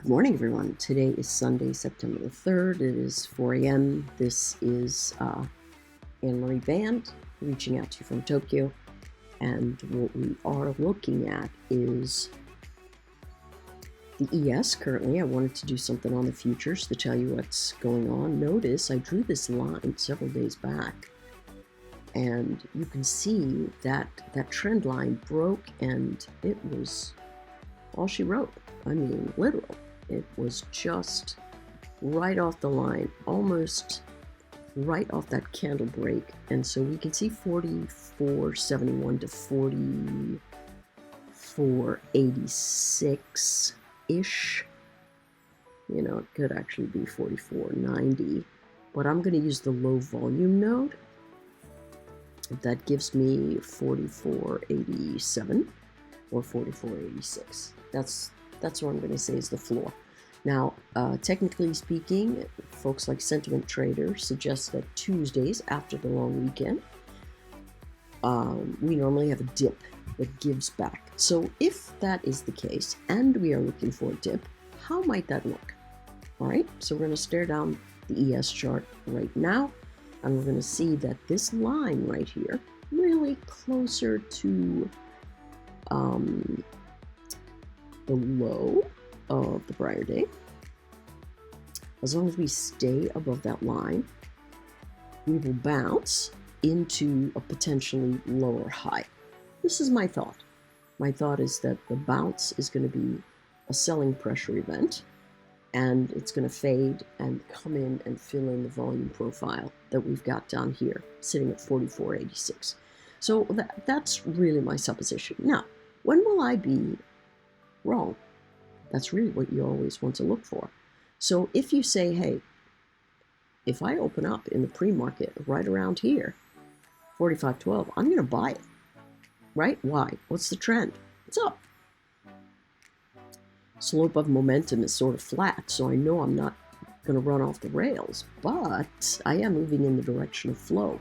Good morning, everyone. Today is Sunday, September the 3rd. It is 4 a.m. This is Anne-Marie Band reaching out to you from Tokyo. And what we are looking at is the ES currently. I wanted to do something on the futures to tell you what's going on. Notice I drew this line several days back. And you can see that that trend line broke, and it was all she wrote. I mean, literal. It was just right off the line, almost right off that candle break. And so we can see 44.71 to 44.86-ish. You know, it could actually be 44.90. But I'm going to use the low volume node. That gives me 44.87 or 44.86. That's what I'm going to say is the floor. Now, technically speaking, folks like Sentiment Trader suggest that Tuesdays after the long weekend, we normally have a dip that gives back. So if that is the case, and we are looking for a dip, how might that look? All right, so we're going to stare down the ES chart right now, and we're going to see that this line right here, really closer to the low of the prior day. As long as we stay above that line, we will bounce into a potentially lower high. This is my thought. My thought is that the bounce is going to be a selling pressure event, and it's going to fade and come in and fill in the volume profile that we've got down here, sitting at 44.86. So that's really my supposition. Now, when will I be wrong? That's really what you always want to look for. So if you say, hey, if I open up in the pre-market right around here, 45.12, I'm going to buy it, right? Why? What's the trend? It's up. Slope of momentum is sort of flat, so I know I'm not going to run off the rails, but I am moving in the direction of flow.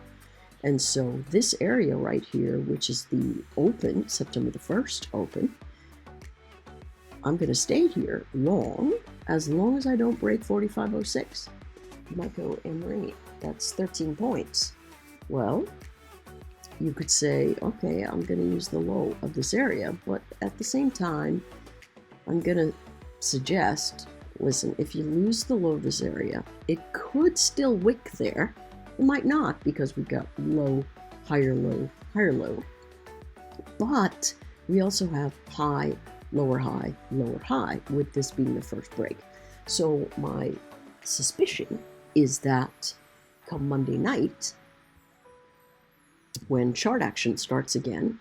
And so this area right here, which is the open, September the 1st open, I'm going to stay here long as I don't break 45.06. You might go, Anne-Marie, that's 13 points. Well, you could say, okay, I'm going to use the low of this area, but at the same time, I'm going to suggest, listen, if you lose the low of this area, it could still wick there. It might not, because we've got low, higher low, higher low. But we also have high, lower high, with this being the first break. So my suspicion is that come Monday night, when chart action starts again,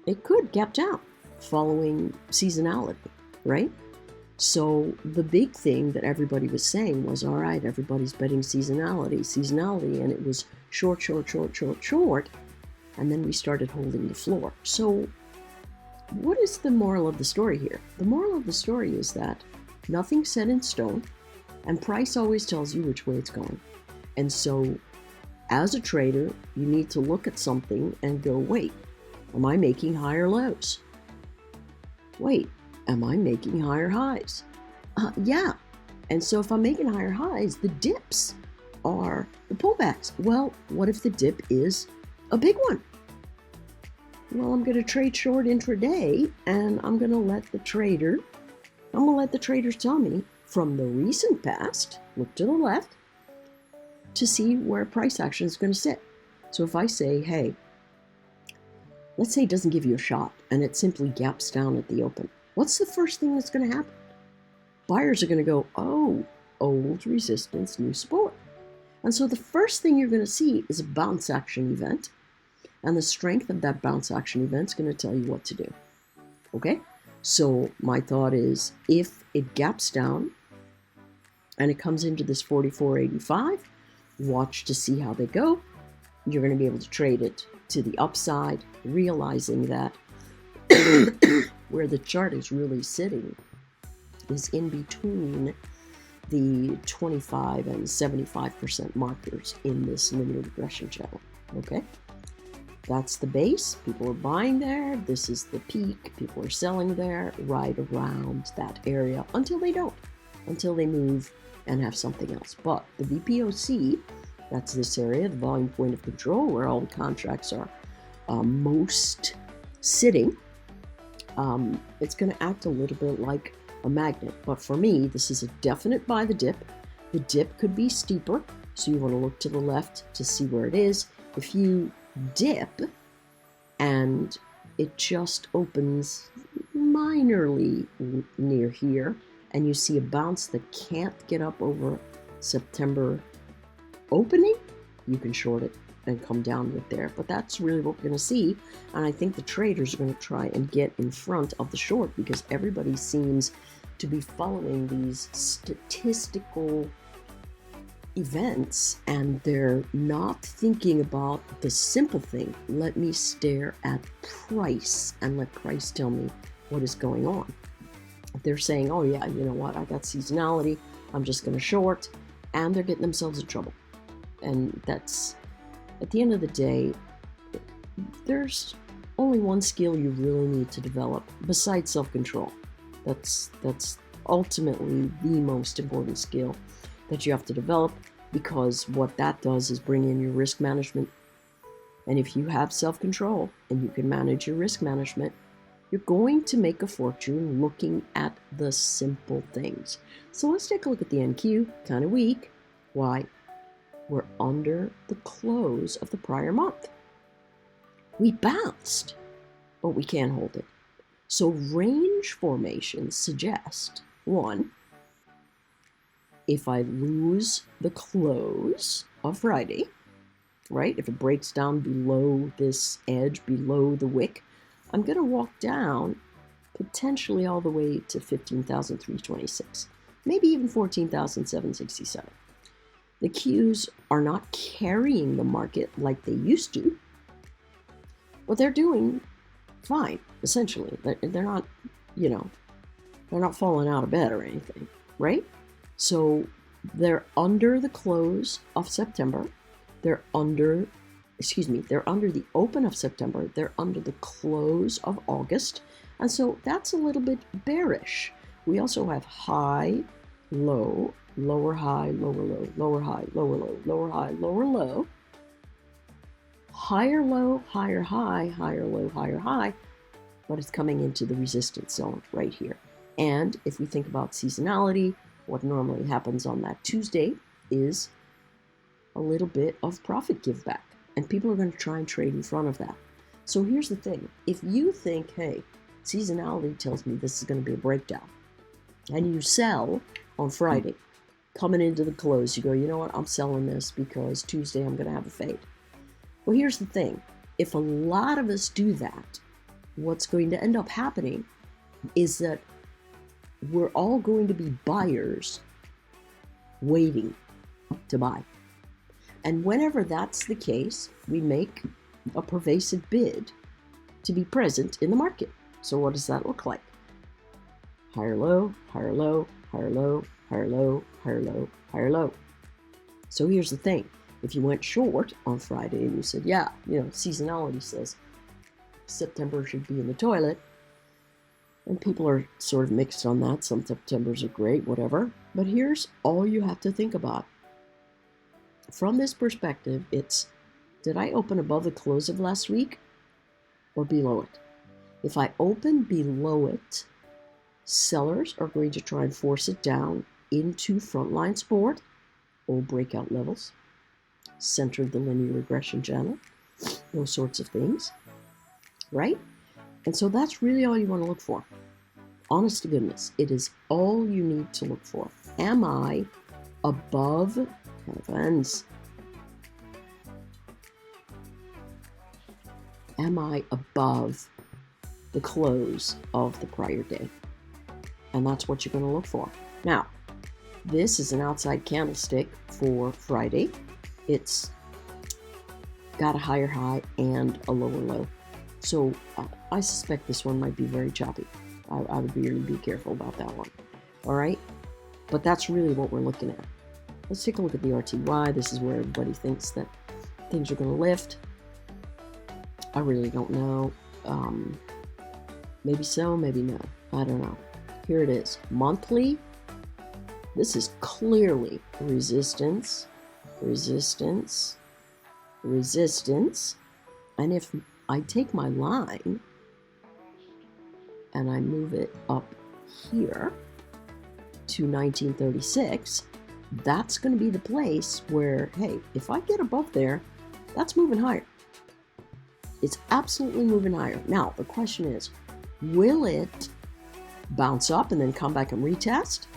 it could gap down following seasonality, right? So the big thing that everybody was saying was, all right, everybody's betting seasonality, and it was short, and then we started holding the floor. So what is the moral of the story here? The moral of the story is that nothing's set in stone, and price always tells you which way it's going. And so as a trader, you need to look at something and go, wait, am I making higher lows? Wait, am I making higher highs? Yeah. And so if I'm making higher highs, the dips are the pullbacks. Well, what if the dip is a big one? Well, I'm going to trade short intraday, and I'm going to let the traders tell me from the recent past, look to the left, to see where price action is going to sit. So if I say, hey, let's say it doesn't give you a shot, and it simply gaps down at the open, what's the first thing that's going to happen? Buyers are going to go, oh, old resistance, new support. And so the first thing you're going to see is a bounce action event. And the strength of that bounce action event is going to tell you what to do. Okay? So my thought is, if it gaps down and it comes into this 44.85, watch to see how they go. You're going to be able to trade it to the upside, realizing that where the chart is really sitting is in between the 25 and 75% markers in this linear regression channel. Okay? That's the base. People are buying there. This is the peak. People are selling there right around that area until they don't, until they move and have something else. But the VPOC, that's this area, the volume point of control, where all the contracts are most sitting. It's going to act a little bit like a magnet. But for me, this is a definite buy the dip. The dip could be steeper, so you want to look to the left to see where it is. If you dip and it just opens minorly near here, and you see a bounce that can't get up over September opening, you can short it and come down with there. But that's really what we're going to see, and I think the traders are going to try and get in front of the short, because everybody seems to be following these statistical events and they're not thinking about the simple thing. Let me stare at price and let price tell me what is going on. They're saying, oh yeah, you know what, I got seasonality, I'm just going to short, and they're getting themselves in trouble. And that's, at the end of the day, there's only one skill you really need to develop besides self-control. That's ultimately the most important skill that you have to develop, because what that does is bring in your risk management. And if you have self-control and you can manage your risk management, you're going to make a fortune looking at the simple things. So let's take a look at the NQ. Kind of weak. Why? We're under the close of the prior month. We bounced, but we can't hold it. So range formations suggest, one, if I lose the close of Friday, right, if it breaks down below this edge, below the wick, I'm going to walk down potentially all the way to 15,326, maybe even 14,767. The Qs are not carrying the market like they used to, but they're doing fine, essentially. They're not, they're not falling out of bed or anything, right? So they're under the close of September. They're under the open of September. They're under the close of August. And so that's a little bit bearish. We also have high, low, lower high, lower low, lower high, lower low, lower high, lower low, higher low, higher high, higher low, higher high, but it's coming into the resistance zone right here. And if we think about seasonality, what normally happens on that Tuesday is a little bit of profit give back, and people are going to try and trade in front of that. So here's the thing. If you think, hey, seasonality tells me this is going to be a breakdown, and you sell on Friday, coming into the close, you go, you know what, I'm selling this because Tuesday I'm going to have a fade. Well, here's the thing. If a lot of us do that, what's going to end up happening is that we're all going to be buyers waiting to buy. And whenever that's the case, we make a pervasive bid to be present in the market. So what does that look like? Higher low, higher low, higher low, higher low, higher low, higher low. So here's the thing. If you went short on Friday and you said, yeah, seasonality says September should be in the toilet, and people are sort of mixed on that. Some Septembers are great, whatever. But here's all you have to think about. From this perspective, it's, did I open above the close of last week or below it? If I open below it, sellers are going to try and force it down into frontline support, or breakout levels, center of the linear regression channel, those sorts of things, right? And so that's really all you want to look for. Honest to goodness, it is all you need to look for. Am I above, heavens, am I above the close of the prior day? And that's what you're going to look for. Now, this is an outside candlestick for Friday. It's got a higher high and a lower low. So I suspect this one might be very choppy. I would really be careful about that one. All right? But that's really what we're looking at. Let's take a look at the RTY. This is where everybody thinks that things are going to lift. I really don't know. Maybe so, maybe no. I don't know. Here it is. Monthly. This is clearly resistance, resistance, resistance. And if I take my line and I move it up here to 1936, that's going to be the place where, hey, if I get above there, that's moving higher. It's absolutely moving higher. Now, the question is, will it bounce up and then come back and retest?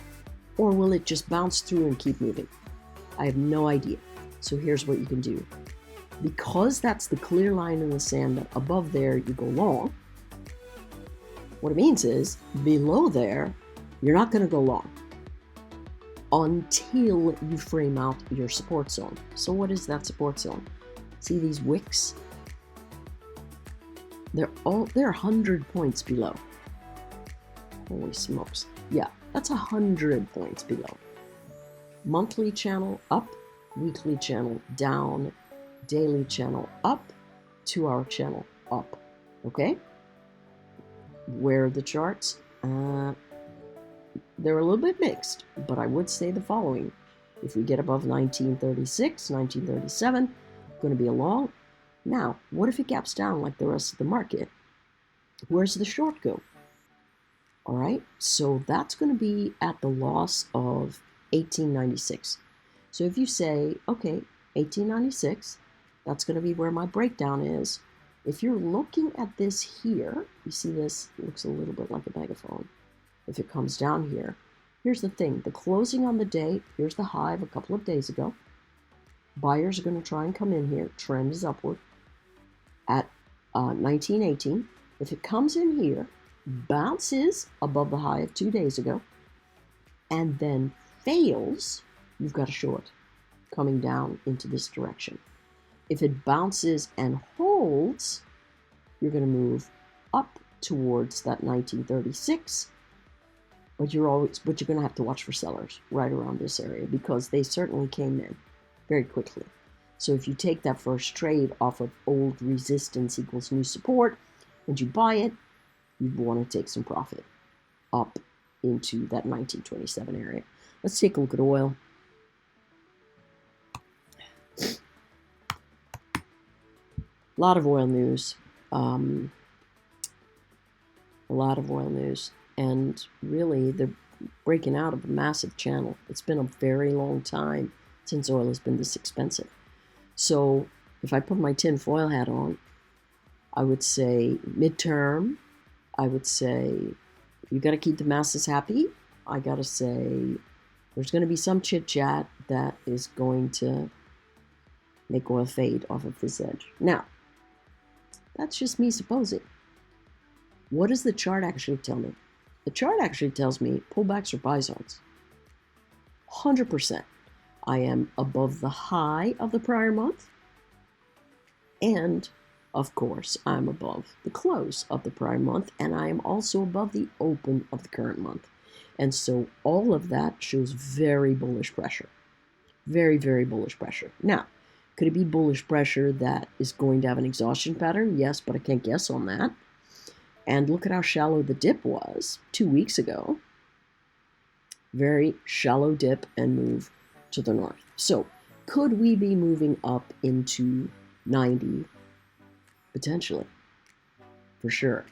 Or will it just bounce through and keep moving? I have no idea. So here's what you can do. Because that's the clear line in the sand that above there you go long, what it means is below there, you're not going to go long until you frame out your support zone. So what is that support zone? See these wicks? They're 100 points below. Holy smokes. Yeah, that's 100 points below. Monthly channel up, weekly channel down, daily channel up, 2-hour channel up. Okay? Where are the charts? They're a little bit mixed, but I would say the following. If we get above 1936, 1937, going to be a long. Now, what if it gaps down like the rest of the market? Where's the short go? All right, so that's going to be at the loss of 1896. So if you say, okay, 1896, that's going to be where my breakdown is. If you're looking at this here, you see this looks a little bit like a megaphone. If it comes down here, here's the thing. The closing on the day, here's the high of a couple of days ago. Buyers are going to try and come in here. Trend is upward at 1918. If it comes in here, bounces above the high of 2 days ago, and then fails, you've got a short coming down into this direction. If it bounces and holds, you're going to move up towards that 1936, but you're going to have to watch for sellers right around this area because they certainly came in very quickly. So if you take that first trade off of old resistance equals new support and you buy it, you'd want to take some profit up into that 1927 area. Let's take a look at oil. A lot of oil news. And really they're breaking out of a massive channel. It's been a very long time since oil has been this expensive. So if I put my tin foil hat on, I would say midterm, I would say you got to keep the masses happy. I got to say there's going to be some chit chat that is going to make oil fade off of this edge. Now, that's just me supposing. What does the chart actually tell me? The chart actually tells me pullbacks are buy zones. 100%. I am above the high of the prior month. And, of course, I'm above the close of the prior month. And I am also above the open of the current month. And so all of that shows very bullish pressure. Very, very bullish pressure. Now, could it be bullish pressure that is going to have an exhaustion pattern? Yes, but I can't guess on that. And look at how shallow the dip was 2 weeks ago. Very shallow dip and move to the north. So could we be moving up into 90? Potentially. For sure.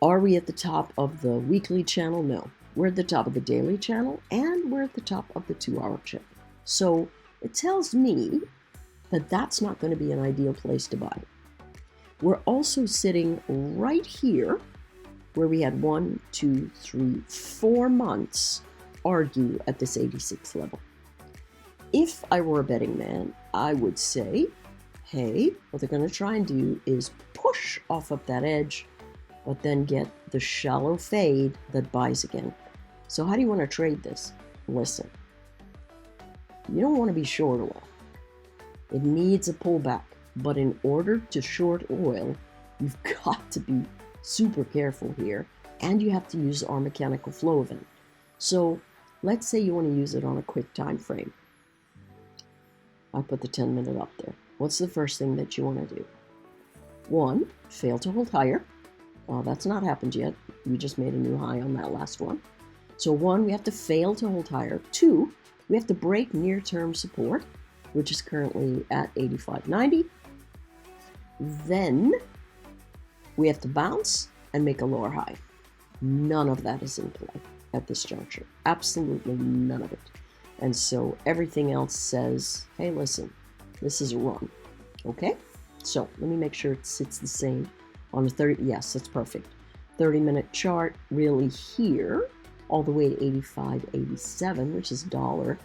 Are we at the top of the weekly channel? No. We're at the top of the daily channel and we're at the top of the 2-hour channel. So it tells me that that's not going to be an ideal place to buy. We're also sitting right here where we had 1, 2, 3, 4 months argue at this 86 level. If I were a betting man, I would say, hey, what they're going to try and do is push off of that edge, but then get the shallow fade that buys again. So how do you want to trade this? Listen, you don't want to be short oil. It needs a pullback. But in order to short oil, you've got to be super careful here, and you have to use our mechanical flow event. So let's say you want to use it on a quick time frame. I put the 10-minute up there. What's the first thing that you want to do? One, fail to hold higher. That's not happened yet. We just made a new high on that last one. So one, we have to fail to hold higher. Two, we have to break near-term support, which is currently at 85.90. Then we have to bounce and make a lower high. None of that is in play at this juncture. Absolutely none of it. And so everything else says, hey, listen, this is a run. Okay? So let me make sure it sits the same on the 30. Yes, that's perfect. 30-minute chart really here, all the way to 85.87, which is $1.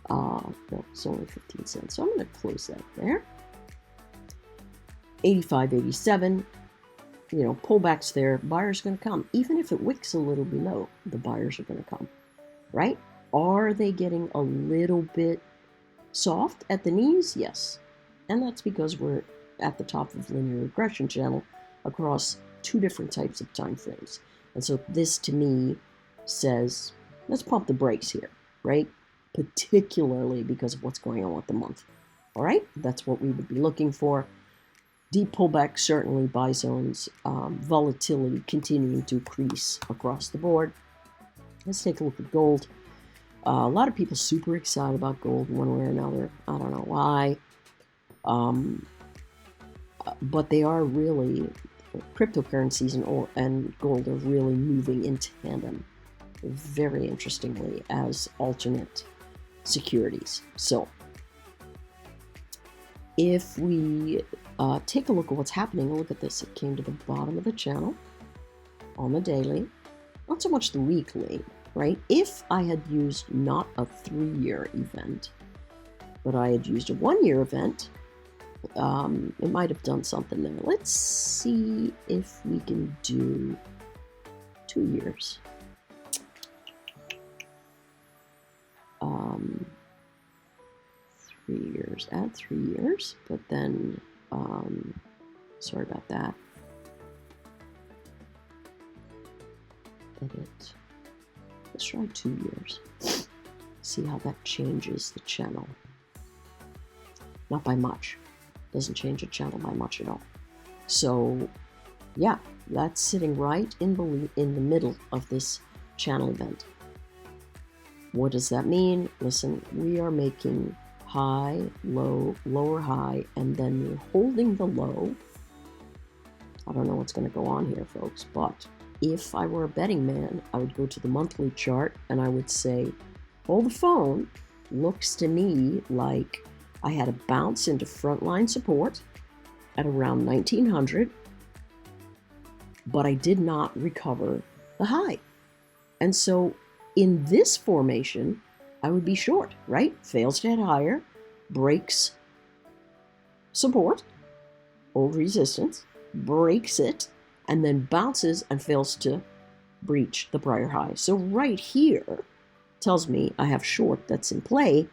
No, it's only 15 cents. So I'm going to close that there. 85.87. You know, pullbacks there, buyers are going to come. Even if it wicks a little below, the buyers are going to come, right? Are they getting a little bit soft at the knees? Yes. And that's because we're at the top of linear regression channel across two different types of time frames. And so this, to me, says, let's pump the brakes here, right? Particularly because of what's going on with the month. All right? That's what we would be looking for. Deep pullback, certainly buy zones, volatility continuing to increase across the board. Let's take a look at gold. A lot of people super excited about gold one way or another. I don't know why. But they are really, cryptocurrencies and gold are really moving in tandem, very interestingly, as alternate securities. So if we take a look at what's happening, look at this. It came to the bottom of the channel on the daily, not so much the weekly, right? If I had used not a 3-year event, but I had used a 1-year event, it might have done something there. Let's see if we can do 2 years. 3 years, add 3 years, but then, sorry about that. Edit. Let's try 2 years. See how that changes the channel. Not by much. Doesn't change the channel by much at all. So, yeah, that's sitting right in the middle of this channel event. What does that mean? Listen, we are making high, low, lower high, and then we're holding the low. I don't know what's going to go on here, folks, but if I were a betting man, I would go to the monthly chart and I would say, hold the phone. Looks to me like I had a bounce into frontline support at around 1900, but I did not recover the high. And so in this formation, I would be short, right? Fails to head higher, breaks support, old resistance, breaks it, and then bounces and fails to breach the prior high. So right here tells me I have short that's in play.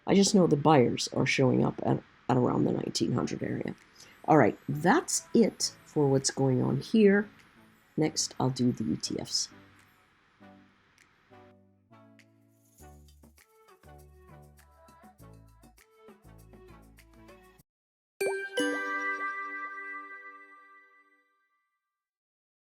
I just know the buyers are showing up at around the 1900 area. All right, that's it for what's going on here. Next, I'll do the ETFs.